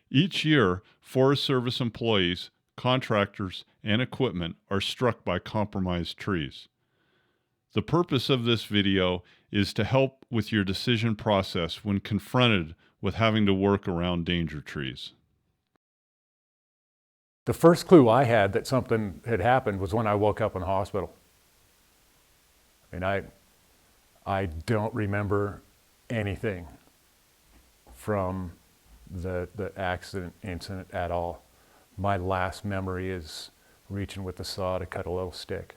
Each year, Forest Service employees, contractors, and equipment are struck by compromised trees. The purpose of this video is to help with your decision process when confronted with having to work around danger trees. The first clue I had that something had happened was when I woke up in the hospital. I mean, I don't remember anything from the accident incident at all. My last memory is reaching with the saw to cut a little stick.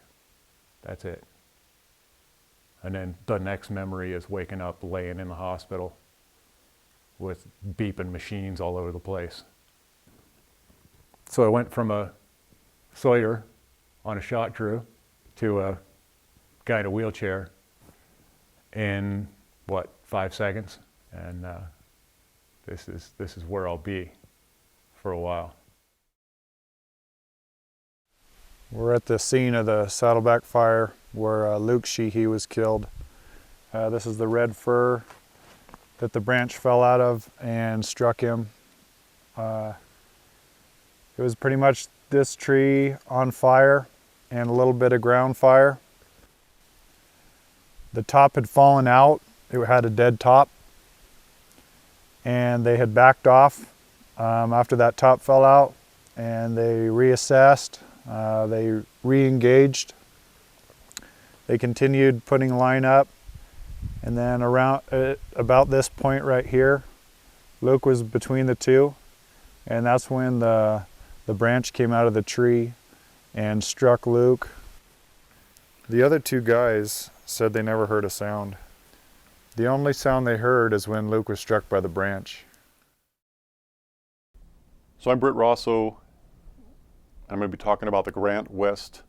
That's it. And then the next memory is waking up laying in the hospital with beeping machines all over the place. So I went from a Sawyer on a shot crew to a guy in a wheelchair in, 5 seconds? And this is where I'll be for a while. We're at the scene of the Saddleback fire where Luke Sheehy was killed. This is the red fir that the branch fell out of and struck him. It was pretty much this tree on fire and a little bit of ground fire. The top had fallen out. It had a dead top. And they had backed off after that top fell out, and they reassessed. They re-engaged. They continued putting line up, and then around about this point right here, Luke was between the two, and that's when the branch came out of the tree and struck Luke. The other two guys said they never heard a sound. The only sound they heard is when Luke was struck by the branch. So I'm Britt Rosso. I'm going to be talking about the Grant West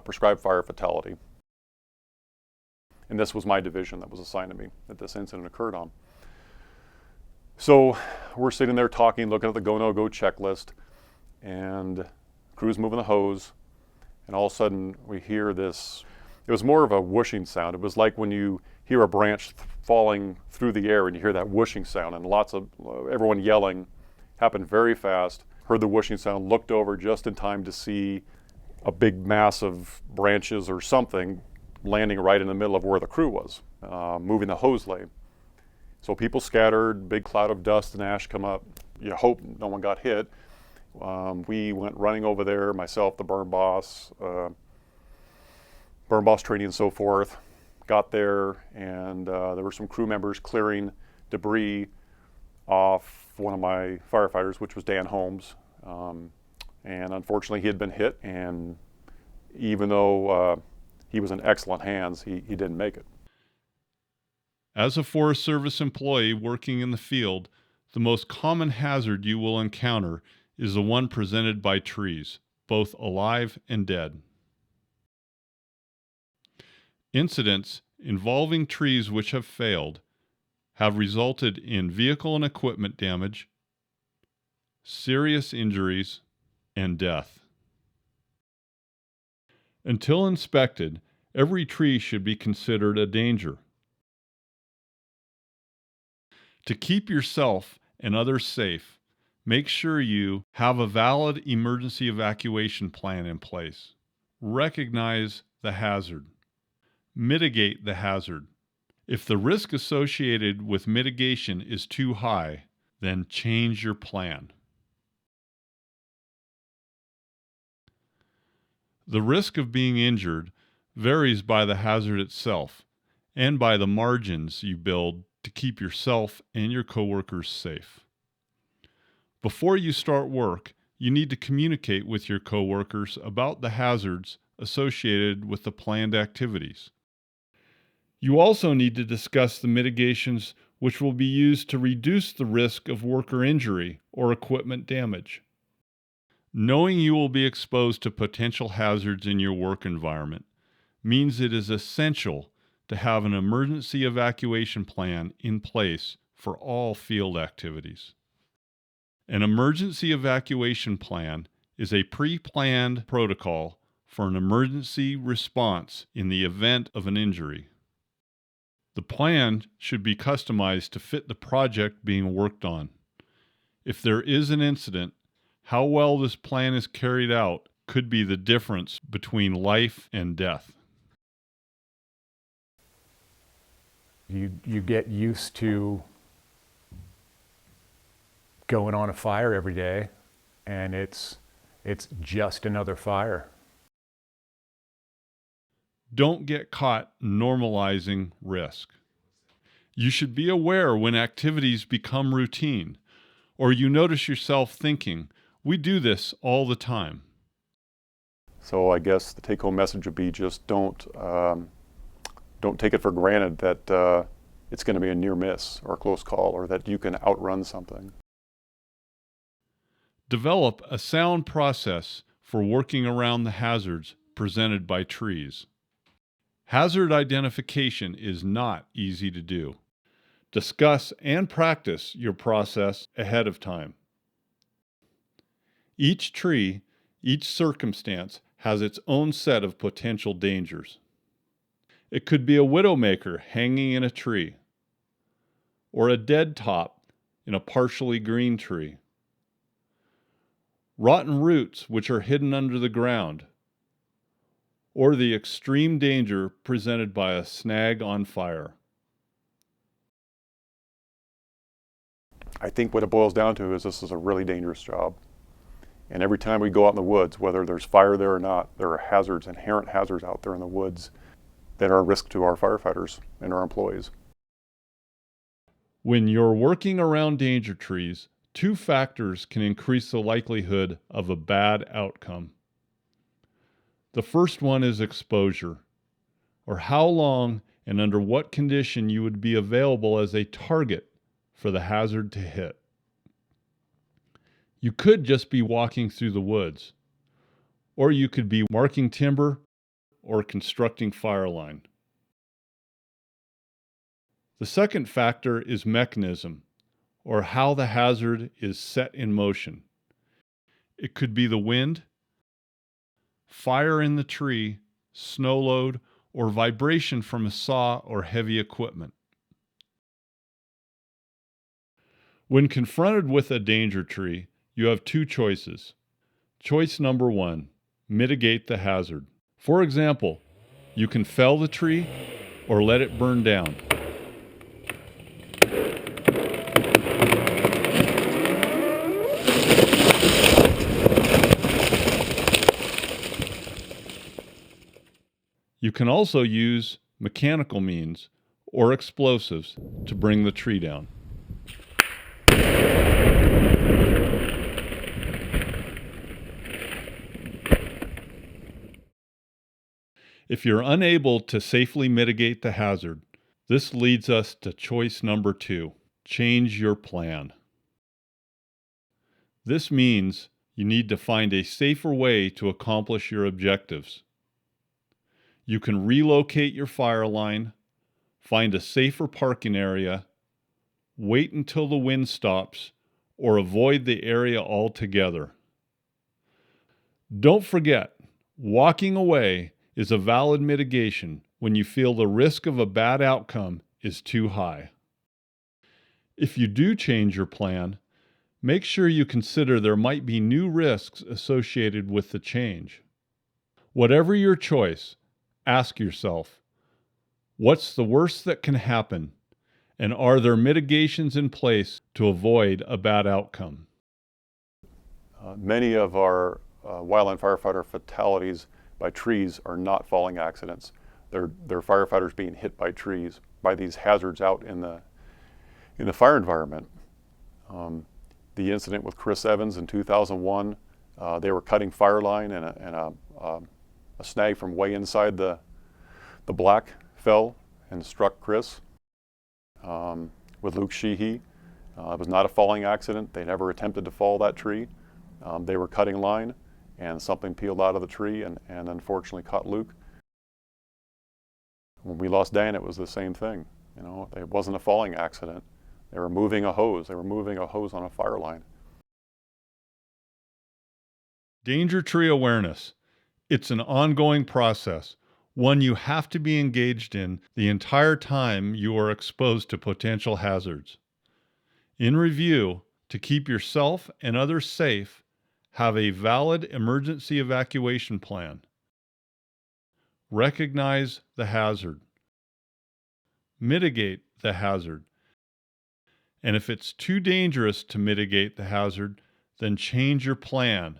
prescribed fire fatality. And this was my division that was assigned to me that this incident occurred on. So we're sitting there talking, looking at the go, no go checklist, and crew's moving the hose, and all of a sudden we hear this. It was more of a whooshing sound. It was like when you hear a branch falling through the air and you hear that whooshing sound, and lots of everyone yelling. Happened very fast. Heard the whooshing sound, looked over just in time to see a big mass of branches or something landing right in the middle of where the crew was, moving the hose lay. So people scattered, big cloud of dust and ash come up. You hope no one got hit. We went running over there, myself, the burn boss training and so forth. Got there, and there were some crew members clearing debris off one of my firefighters, which was Dan Holmes. And unfortunately he had been hit, and even though he was in excellent hands, he didn't make it. As a Forest Service employee working in the field, the most common hazard you will encounter is the one presented by trees, both alive and dead. Incidents involving trees which have failed have resulted in vehicle and equipment damage, serious injuries, and death. Until inspected, every tree should be considered a danger. To keep yourself and others safe, make sure you have a valid emergency evacuation plan in place. Recognize the hazard. Mitigate the hazard. If the risk associated with mitigation is too high, then change your plan. The risk of being injured varies by the hazard itself and by the margins you build to keep yourself and your coworkers safe. Before you start work, you need to communicate with your coworkers about the hazards associated with the planned activities. You also need to discuss the mitigations which will be used to reduce the risk of worker injury or equipment damage. Knowing you will be exposed to potential hazards in your work environment means it is essential to have an emergency evacuation plan in place for all field activities. An emergency evacuation plan is a pre-planned protocol for an emergency response in the event of an injury. The plan should be customized to fit the project being worked on. If there is an incident, how well this plan is carried out could be the difference between life and death. You get used to going on a fire every day, and it's just another fire. Don't get caught normalizing risk. You should be aware when activities become routine, or you notice yourself thinking, we do this all the time. So I guess the take-home message would be just don't take it for granted that it's going to be a near miss or a close call, or that you can outrun something. Develop a sound process for working around the hazards presented by trees. Hazard identification is not easy to do. Discuss and practice your process ahead of time. Each tree, each circumstance has its own set of potential dangers. It could be a widowmaker hanging in a tree, or a dead top in a partially green tree. Rotten roots which are hidden under the ground, or the extreme danger presented by a snag on fire. I think what it boils down to is this is a really dangerous job. And every time we go out in the woods, whether there's fire there or not, there are hazards, inherent hazards out there in the woods that are a risk to our firefighters and our employees. When you're working around danger trees, two factors can increase the likelihood of a bad outcome. The first one is exposure, or how long and under what condition you would be available as a target for the hazard to hit. You could just be walking through the woods, or you could be marking timber or constructing fire line. The second factor is mechanism, or how the hazard is set in motion. It could be the wind, fire in the tree, snow load, or vibration from a saw or heavy equipment. When confronted with a danger tree, you have two choices. Choice number one, mitigate the hazard. For example, you can fell the tree or let it burn down. You can also use mechanical means or explosives to bring the tree down. If you're unable to safely mitigate the hazard, this leads us to choice number two, change your plan. This means you need to find a safer way to accomplish your objectives. You can relocate your fire line, find a safer parking area, wait until the wind stops, or avoid the area altogether. Don't forget, walking away is a valid mitigation when you feel the risk of a bad outcome is too high. If you do change your plan, make sure you consider there might be new risks associated with the change. Whatever your choice, ask yourself, what's the worst that can happen? And are there mitigations in place to avoid a bad outcome? Many of our wildland firefighter fatalities by trees are not falling accidents. They're firefighters being hit by trees, by these hazards out in the fire environment. The incident with Chris Evans in 2001, they were cutting fire line and a snag from way inside the black fell and struck Chris. With Luke Sheehy, it was not a falling accident. They never attempted to fall that tree. They were cutting line and something peeled out of the tree and unfortunately caught Luke. When we lost Dan, it was the same thing. You know, it wasn't a falling accident. They were moving a hose. They were moving a hose on a fire line. Danger tree awareness. It's an ongoing process, one you have to be engaged in the entire time you are exposed to potential hazards. In review, To keep yourself and others safe, have a valid emergency evacuation plan. Recognize the hazard. Mitigate the hazard. And if it's too dangerous to mitigate the hazard, then change your plan.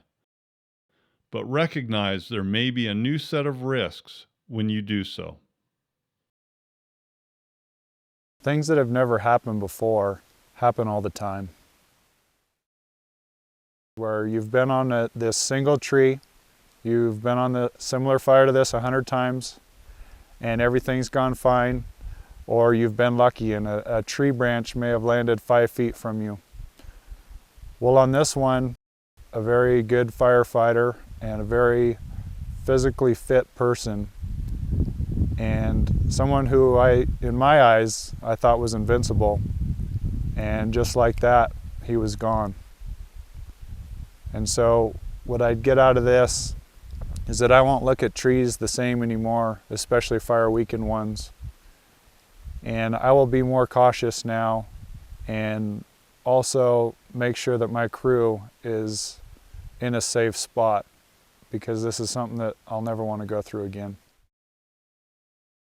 But recognize there may be a new set of risks when you do so. Things that have never happened before happen all the time. Where you've been on this single tree, you've been on the similar fire to this 100 times, and everything's gone fine, or you've been lucky and a tree branch may have landed 5 feet from you. Well, on this one, a very good firefighter and a very physically fit person, and someone who in my eyes, I thought was invincible, and just like that, he was gone. And so what I'd get out of this is that I won't look at trees the same anymore, especially fire weakened ones. And I will be more cautious now and also make sure that my crew is in a safe spot, because this is something that I'll never want to go through again.